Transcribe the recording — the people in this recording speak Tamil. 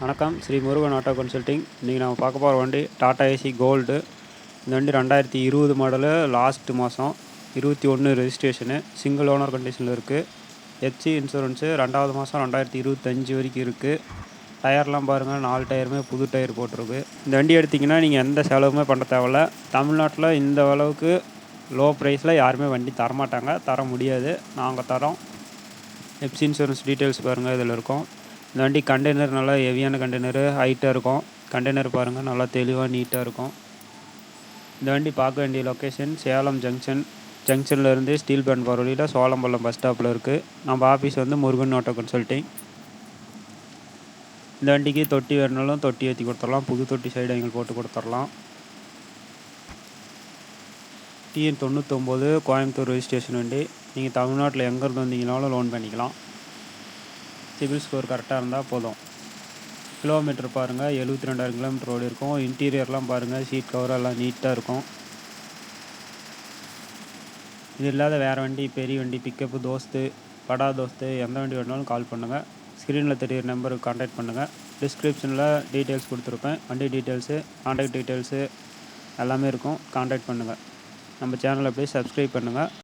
வணக்கம். Sri Murugan auto consulting. இன்றைக்கி நம்ம பார்க்க போகிற வண்டி டாடா ஏசி கோல்டு. இந்த வண்டி 2020 மாடலு, லாஸ்ட் மாதம் 21 ரெஜிஸ்ட்ரேஷனு, சிங்கிள் ஓனர் கண்டிஷனில் இருக்குது. ஹெச்சி இன்சூரன்ஸு 2வது மாதம் 2025 வரைக்கும் இருக்குது. டயர்லாம் பாருங்கள், 4 டயருமே புது டயர் போட்டிருக்கு. இந்த வண்டி எடுத்திங்கன்னா நீங்கள் எந்த செலவுமே பண்ண தேவையில்ல. தமிழ்நாட்டில் இந்த அளவுக்கு லோ ப்ரைஸில் யாருமே வண்டி தரமாட்டாங்க, தர முடியாது. நாங்கள் தரோம். ஹெச்சி இன்சூரன்ஸ் டீட்டெயில்ஸ் பாருங்கள், இதில் இருக்கும். இந்த வண்டி கண்டெய்னர் நல்லா ஹெவியான கண்டெய்னரு, ஹைட்டாக இருக்கும். கண்டெய்னர் பாருங்கள், நல்லா தெளிவாக நீட்டாக இருக்கும். இந்த வண்டி பார்க்க வேண்டிய லொக்கேஷன் சேலம் ஜங்ஷன்லேருந்து ஸ்டீல் பிளான்ட் போகிற வழியில் சோளம்பள்ளம் பஸ் ஸ்டாப்பில் இருக்குது. நம்ம ஆஃபீஸ் வந்து முருகன் ஆட்டோ கன்சல்டிங். இந்த வண்டிக்கு தொட்டி வேணுனாலும் தொட்டி ஏற்றி கொடுத்துடலாம். புது தொட்டி சைடு எங்களுக்கு போட்டு கொடுத்துடலாம். டிஎன் 99 கோயம்புத்தூர் ரெஜிஸ்ட்ரேஷன் வண்டி. நீங்கள் தமிழ்நாட்டில் எங்கேருந்து வந்தீங்கனாலும் லோன் பண்ணிக்கலாம். சிபில் ஸ்கோர் கரெக்டாக இருந்தால் போதும். கிலோமீட்டர் பாருங்கள், 72,000 கிலோமீட்டர் ஓடி இருக்கும். இன்டீரியர்லாம் பாருங்கள், சீட் கவர் எல்லாம் நீட்டாக இருக்கும். இது இல்லாத வேறு வண்டி, பெரிய வண்டி, பிக்கப்பு, தோஸ்து, படா தோஸ்து, எந்த வண்டி வேணாலும் கால் பண்ணுங்கள். ஸ்க்ரீனில் தெரியிற நம்பருக்கு கான்டாக்ட் பண்ணுங்கள். டிஸ்கிரிப்ஷனில் டீட்டெயில்ஸ் கொடுத்துருப்பேன். வண்டி டீட்டெயில்ஸு, கான்டாக்ட் டீட்டெயில்ஸு எல்லாமே இருக்கும். கான்டாக்ட் பண்ணுங்கள். நம்ம சேனலை அப்படியே சப்ஸ்கிரைப் பண்ணுங்கள்.